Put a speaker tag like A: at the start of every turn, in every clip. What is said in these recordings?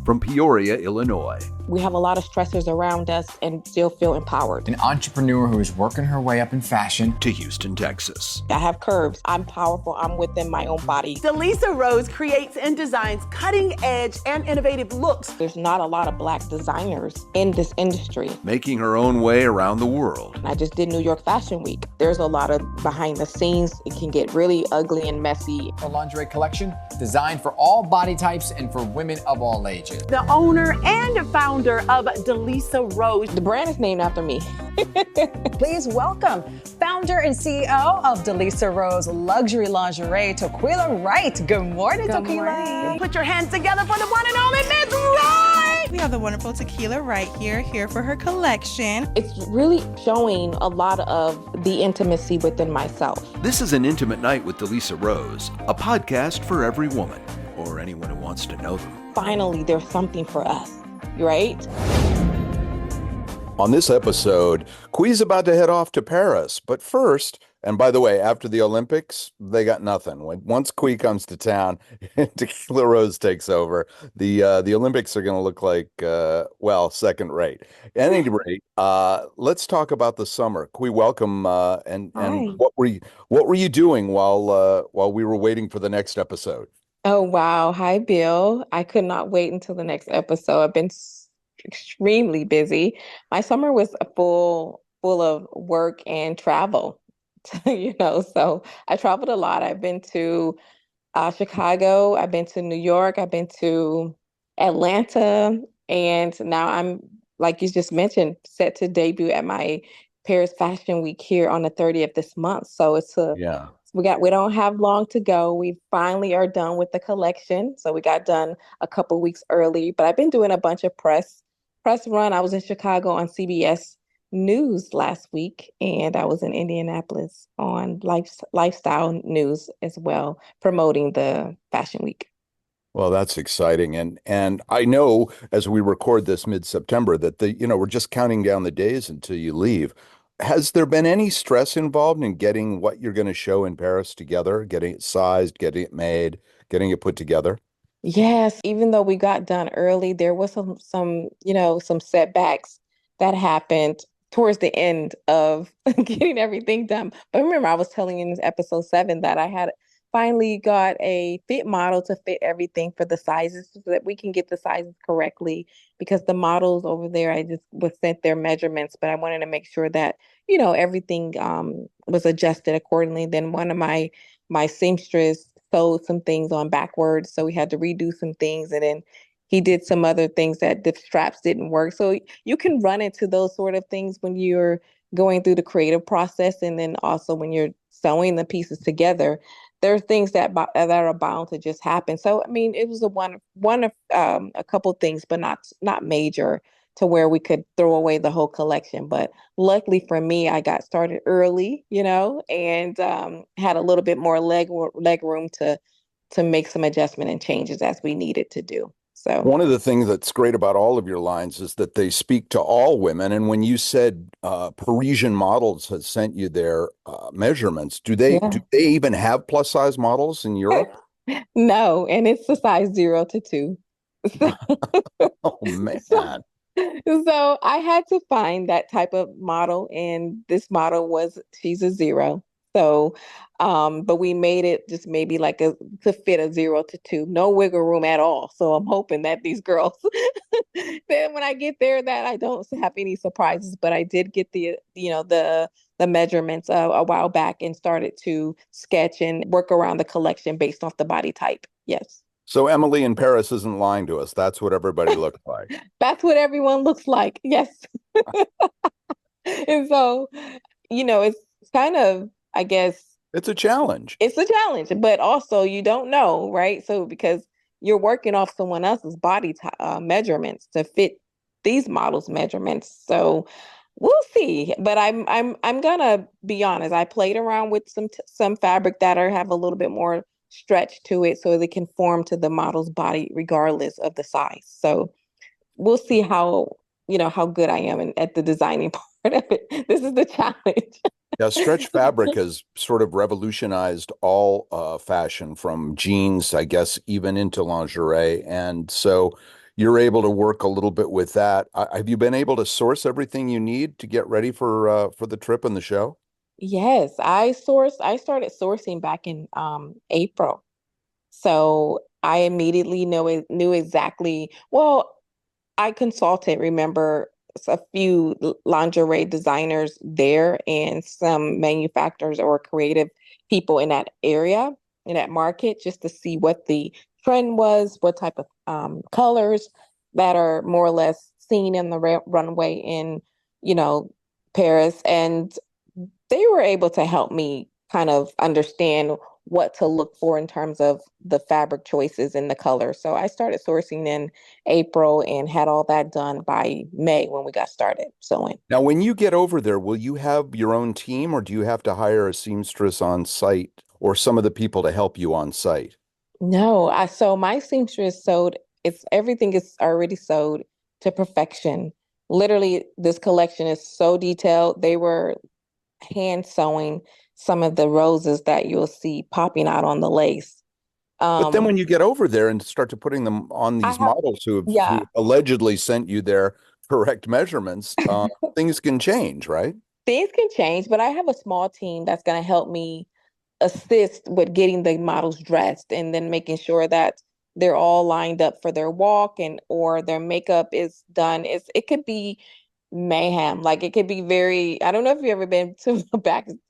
A: from Peoria, Illinois.
B: We have a lot of stressors around us and still feel empowered.
C: An entrepreneur who is working her way up in fashion.
A: To Houston, Texas.
B: I have curves. I'm powerful. I'm within my own body.
D: Delisa Rose creates and designs cutting-edge and innovative looks.
B: There's not a lot of Black designers in this industry.
A: Making her own way around the world.
B: I just did New York Fashion Week. There's a lot of behind the scenes. It can get really ugly and messy.
C: A lingerie collection designed for all body types and for women of all ages.
D: The owner and founder of Delisa Rose.
B: The brand is named after me.
E: Please welcome founder and CEO of Delisa Rose Luxury Lingerie, Taquiela Wright. Good morning, Taquiela.
D: Put your hands together for the one and only Miss Wright.
F: We have the wonderful Taquiela Wright here for her collection.
B: It's really showing a lot of the intimacy within myself.
A: This is An Intimate Night with Delisa Rose, a podcast for every woman, or anyone who wants to know them.
B: Finally, there's something for us, right?
G: On this episode, Qui's about to head off to Paris. But first, and by the way, after the Olympics, they got nothing. Once Qui comes to town, Taquiela Rose takes over. The Olympics are going to look like, second rate. At any rate, let's talk about the summer. Qui, welcome. And what were you doing while we were waiting for the next episode?
B: Oh, wow. Hi, Bill. I could not wait until the next episode. I've been extremely busy. My summer was full of work and travel, so I traveled a lot. I've been to Chicago, I've been to New York, I've been to Atlanta, and now I'm, like you just mentioned, set to debut at my Paris Fashion Week here on the 30th this month. So we don't have long to go. We finally are done with the collection. So we got done a couple weeks early, but I've been doing a bunch of press run. I was in Chicago on CBS News last week, and I was in Indianapolis on Lifestyle News as well, promoting the Fashion Week.
G: Well, that's exciting. And I know as we record this mid-September that we're just counting down the days until you leave. Has there been any stress involved in getting what you're going to show in Paris together, getting it sized, getting it made, getting it put together?
B: Yes, even though we got done early, there was some setbacks that happened towards the end of getting everything done. But remember, I was telling you in episode 7 that I had finally got a fit model to fit everything for the sizes so that we can get the sizes correctly, because the models over there, I just was sent their measurements, but I wanted to make sure that, everything was adjusted accordingly. Then one of my seamstress sewed some things on backwards, so we had to redo some things, and then he did some other things that the straps didn't work. So you can run into those sort of things when you're going through the creative process, and then also when you're sewing the pieces together. There are things that are bound to just happen. So I mean, it was one of a couple things, but not major to where we could throw away the whole collection. But luckily for me, I got started early, and had a little bit more leg room to make some adjustment and changes as we needed to do. So
G: one of the things that's great about all of your lines is that they speak to all women. And when you said Parisian models had sent you their measurements, do they even have plus size models in Europe?
B: No, and it's a size 0 to 2.
G: Oh man.
B: So I had to find that type of model, and this model she's a 0. So, but we made it just maybe to fit a 0 to 2, no wiggle room at all. So I'm hoping that these girls, then when I get there, that I don't have any surprises. But I did get the measurements a while back and started to sketch and work around the collection based off the body type. Yes.
G: So Emily in Paris isn't lying to us. That's what everybody looks like.
B: That's what everyone looks like. Yes. And so, it's kind of, I guess,
G: it's a challenge.
B: It's a challenge, but also you don't know, right? So because you're working off someone else's body measurements to fit these models' measurements, so we'll see. But I'm gonna be honest. I played around with some fabric that have a little bit more stretch to it, so they can form to the model's body regardless of the size. So we'll see how good I am at the designing part of it. This is the challenge.
G: Yeah, stretch fabric has sort of revolutionized all fashion, from jeans, I guess, even into lingerie. And so, you're able to work a little bit with that. Have you been able to source everything you need to get ready for the trip and the show?
B: Yes, I started sourcing back in April. So I immediately knew exactly, well, I consulted, remember, a few lingerie designers there and some manufacturers or creative people in that area, in that market, just to see what the trend was, what type of colors that are more or less seen in the runway in, you know, Paris. And they were able to help me kind of understand what to look for in terms of the fabric choices and the color. So I started sourcing in April and had all that done by May when we got started sewing.
G: Now, when you get over there, will you have your own team or do you have to hire a seamstress on site or some of the people to help you on site?
B: No, I so my seamstress sewed, it's everything is already sewed to perfection. Literally, this collection is so detailed. They were hand sewing some of the roses that you'll see popping out on the lace.
G: But then
B: Um,
G: when you get over there and start to putting them on
B: I
G: these
B: have,
G: models who
B: yeah.
G: allegedly sent you their correct measurements, things can change, right?
B: Things can change, but I have a small team that's going to help me assist with getting the models dressed and then making sure that they're all lined up for their walk and or their makeup is done. It could be mayhem. Like it could be very, I don't know if you've ever been to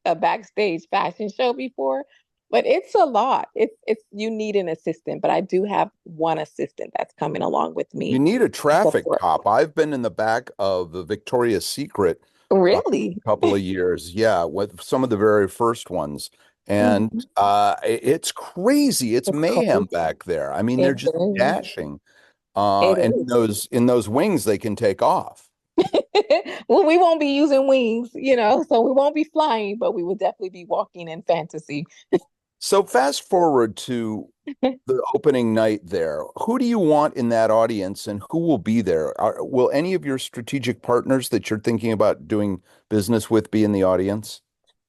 B: a backstage fashion show before, but it's a lot. It's you need an assistant, but I do have one assistant that's coming along with
G: You
B: me
G: need a
B: to
G: traffic
B: support.
G: cop. I've been in the back of the Victoria's Secret
B: Really?
G: couple of years. Yeah, with some of the very first ones. And
B: Mhm.
G: it's crazy. It's
B: It's
G: mayhem
B: crazy.
G: back there. I mean, they're
B: It
G: just
B: is.
G: dashing.
B: It
G: And
B: is.
G: in those wings, they can take off.
B: Well, we won't be using wings, so we won't be flying, but we will definitely be walking in fantasy.
G: So fast forward to the opening night there. Who do you want in that audience and who will be there? Will any of your strategic partners that you're thinking about doing business with be in the audience?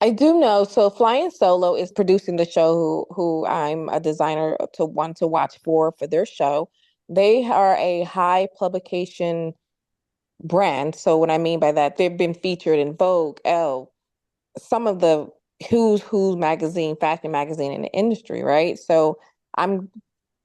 B: I do know. So Flying Solo is producing the show who I'm a designer to want to watch for their show. They are a high publication brand. So what I mean by that, they've been featured in Vogue, Elle, some of the who's magazine, fashion magazine in the industry, right? So I'm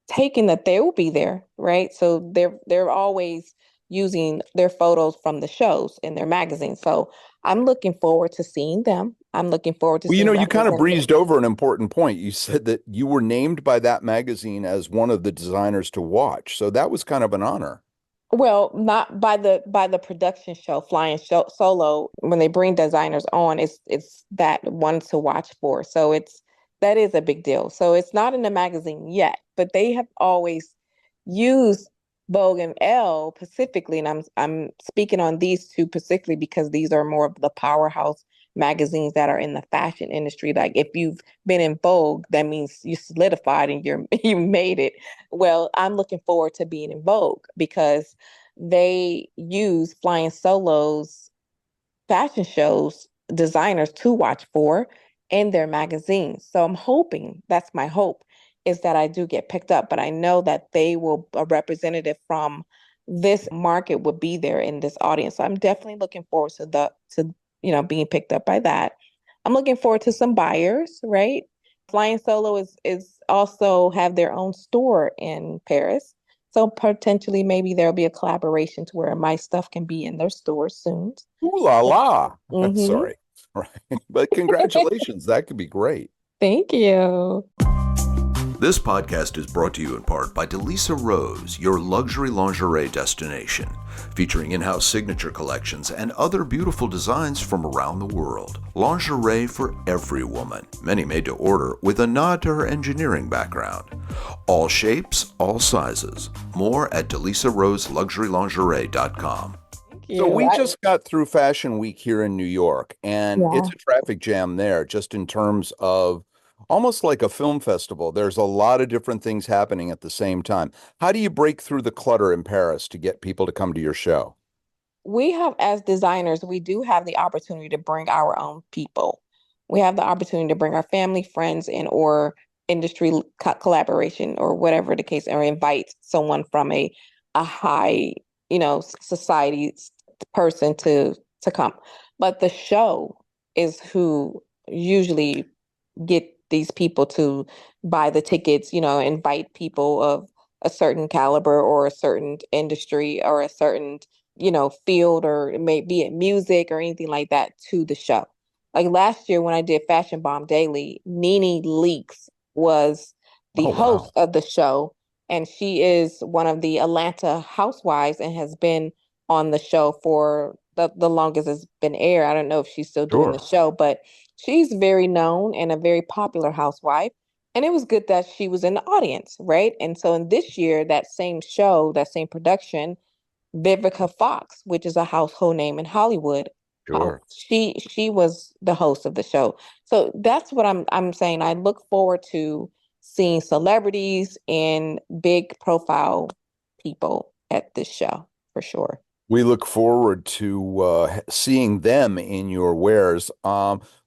B: taking that they will be there, right? So they're always using their photos from the shows in their magazines. So I'm looking forward to seeing them. I'm looking forward to
G: Well,
B: seeing
G: you kind of
B: representatives.
G: breezed over an important point. You said that you were named by that magazine as one of the designers to watch. So that was kind of an honor.
B: Well, not by the production show, Solo. When they bring designers on, it's that one to watch for. So that is a big deal. So it's not in the magazine yet, but they have always used Vogue and Elle specifically, and I'm speaking on these two specifically because these are more of the powerhouse magazines that are in the fashion industry. Like if you've been in Vogue, that means you solidified and you made it. Well, I'm looking forward to being in Vogue because they use Flying Solo's fashion shows designers to watch for in their magazines. So I'm hoping, that's my hope, is that I do get picked up, but I know that a representative from this market will be there in this audience. So I'm definitely looking forward to being picked up by that. I'm looking forward to some buyers, right? Flying Solo is also have their own store in Paris. So potentially maybe there'll be a collaboration to where my stuff can be in their store soon.
G: Ooh la la.
B: Mm-hmm.
G: Sorry. Right. But congratulations. That could be great.
B: Thank you.
A: This podcast is brought to you in part by Delisa Rose, your luxury lingerie destination, featuring in-house signature collections and other beautiful designs from around the world. Lingerie for every woman, many made to order with a nod to her engineering background. All shapes, all sizes. More at DelisaRoseLuxuryLingerie.com.
G: So we
B: I,
G: just got through Fashion Week here in New York, and
B: yeah.
G: it's a traffic jam there, just in terms of almost like a film festival. There's a lot of different things happening at the same time. How do you break through the clutter in Paris to get people to come to your show?
B: We have, as designers, we do have the opportunity to bring our own people. We have the opportunity to bring our family, friends, and or industry collaboration or whatever the case, or invite someone from a a high, society person to come. But the show is who usually get these people to buy the tickets, invite people of a certain caliber or a certain industry or a certain, field, or it may be in music or anything like that, to the show. Like last year when I did Fashion Bomb Daily, Nene Leakes was the
G: Oh, wow.
B: host of the show. And she is one of the Atlanta housewives and has been on the show for the longest it's been aired. I don't know if she's still doing the
G: Sure.
B: show, but she's very known and a very popular housewife. And it was good that she was in the audience, right? And so in this year, that same show, that same production, Vivica Fox, which is a household name in Hollywood,
G: Sure.
B: she was the host of the show. So that's what I'm saying. I look forward to seeing celebrities and big profile people at this show for sure.
G: We look forward to seeing them in your wares.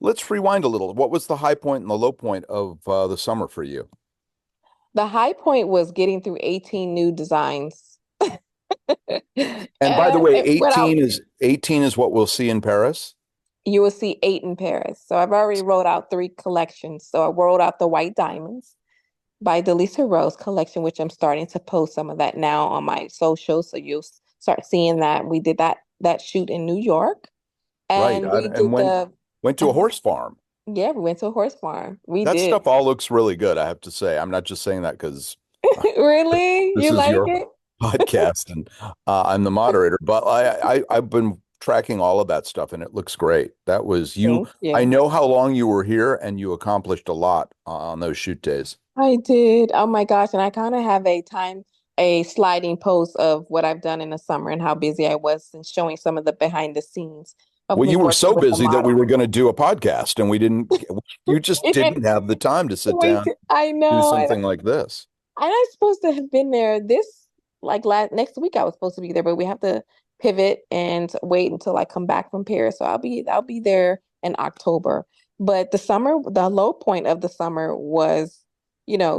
G: Let's rewind a little. What was the high point and the low point of the summer for you?
B: The high point was getting through 18 new designs.
G: And by the way,
B: Without
G: 18 is what we'll see in Paris.
B: you will see 8 in Paris. So I've already rolled out 3 collections. So I rolled out the White Diamonds by Delisa Rose collection, which I'm starting to post some of that now on my socials. So you'll start seeing that. We did that shoot in New York.
G: Right.
B: And we
G: And
B: did
G: went to a horse farm.
B: yeah, we went to a horse farm. We
G: That
B: did.
G: stuff all looks really good, I have to say. I'm not just saying that because
B: Really?
G: this
B: You
G: is
B: like
G: your
B: it?
G: podcast and I'm the moderator, but I've been tracking all of that stuff and it looks great. That was you.
B: Thank you.
G: I know how long you were here and you accomplished a lot on those shoot days.
B: I did. Oh my gosh. And I kind of have a sliding post of what I've done in the summer and how busy I was, and showing some of the behind the scenes of
G: Well,
B: me
G: you were
B: working
G: so
B: with the
G: busy that we
B: model.
G: were going to do a podcast and you just didn't have the time to sit down,
B: I
G: do
B: know.
G: something like this.
B: And I'm supposed to have been there next week. I was supposed to be there, but we have to pivot and wait until I come back from Paris. So I'll be there in October. But the low point of the summer was,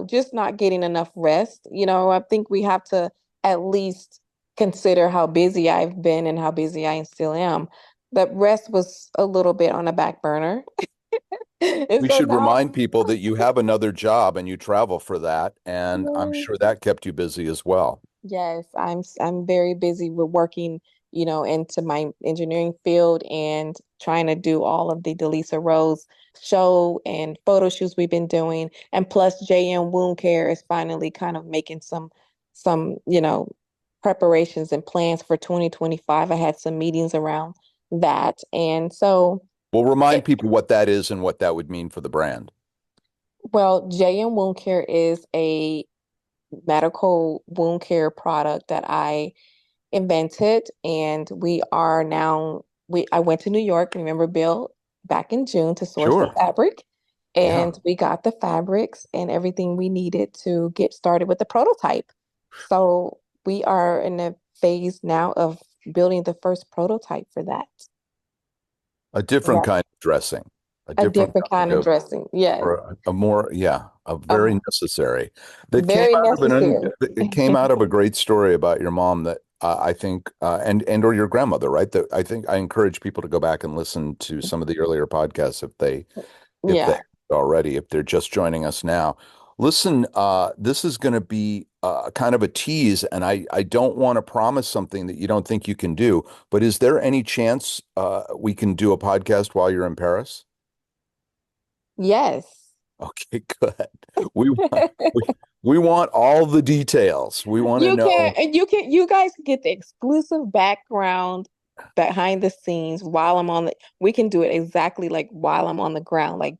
B: just not getting enough rest. I think we have to at least consider how busy I've been and how busy I still am. But rest was a little bit on the back burner. And
G: We
B: so
G: should
B: now,
G: remind people that you have another job and you travel for that, and I'm
B: yes.
G: sure that kept you busy as well.
B: Yes, I'm very busy with working, into my engineering field and trying to do all of the Delisa Rose show and photo shoots we've been doing. And plus JM Wound Care is finally kind of making some, preparations and plans for 2025. I had some meetings around that. And so
G: We'll remind people what that is and what that would mean for the brand.
B: well, JM Wound Care is a medical wound care product that I invented, and I went to New York, remember Bill, back in June to source the
G: Sure.
B: fabric,
G: Yeah.
B: and we got the fabrics and everything we needed to get started with the prototype. So we are in a phase now of building the first prototype for that.
G: A different
B: Yeah.
G: kind of dressing.
B: A different kind of dressing. Yes.
G: Or a more, yeah, a very necessary.
B: Very necessary.
G: It came out of a great story about your mom that I think, and or your grandmother, right? That I think I encourage people to go back and listen to some of the earlier podcasts if they
B: Yeah.
G: already, if they're just joining us now. Listen, this is going to be kind of a tease, and I don't want to promise something that you don't think you can do, but is there any chance we can do a podcast while you're in Paris?
B: Yes.
G: Okay, good. We want, we want all the details. We want to know.
B: You guys can get the exclusive background behind the scenes while we can do it exactly like while I'm on the ground. Like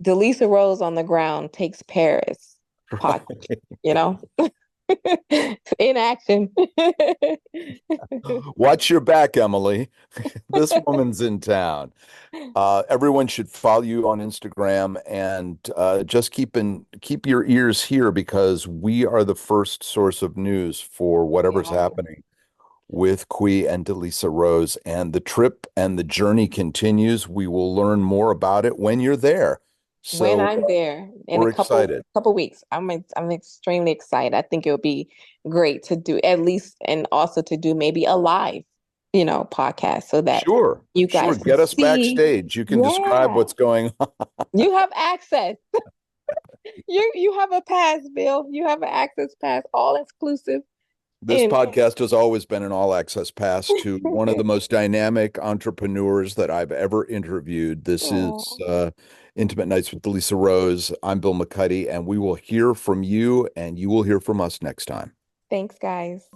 B: Delisa Rose on the ground takes Paris podcast, in action.
G: Watch your back, Emily. This woman's in town. Everyone should follow you on Instagram and just keep your ears here because we are the first source of news for whatever's happening with Qui and Delisa Rose. And the trip and the journey continues. We will learn more about it when you're there.
B: When
G: So
B: I'm there in a
G: we're excited.
B: couple weeks, I'm extremely excited. I think it would be great to do at least, and also to do maybe a live, podcast, so that
G: Sure,
B: you
G: sure.
B: guys can
G: Get us
B: see.
G: backstage. You can describe
B: Yeah,
G: what's going on.
B: you have access. You have a pass, Bill. You have an access pass, all exclusive.
G: This
B: And
G: podcast has always been an all access pass to one of the most dynamic entrepreneurs that I've ever interviewed. This is
B: oh,
G: Intimate Nights with Delisa Rose. I'm Bill McCuddy, and we will hear from you, and you will hear from us next time.
B: thanks, guys.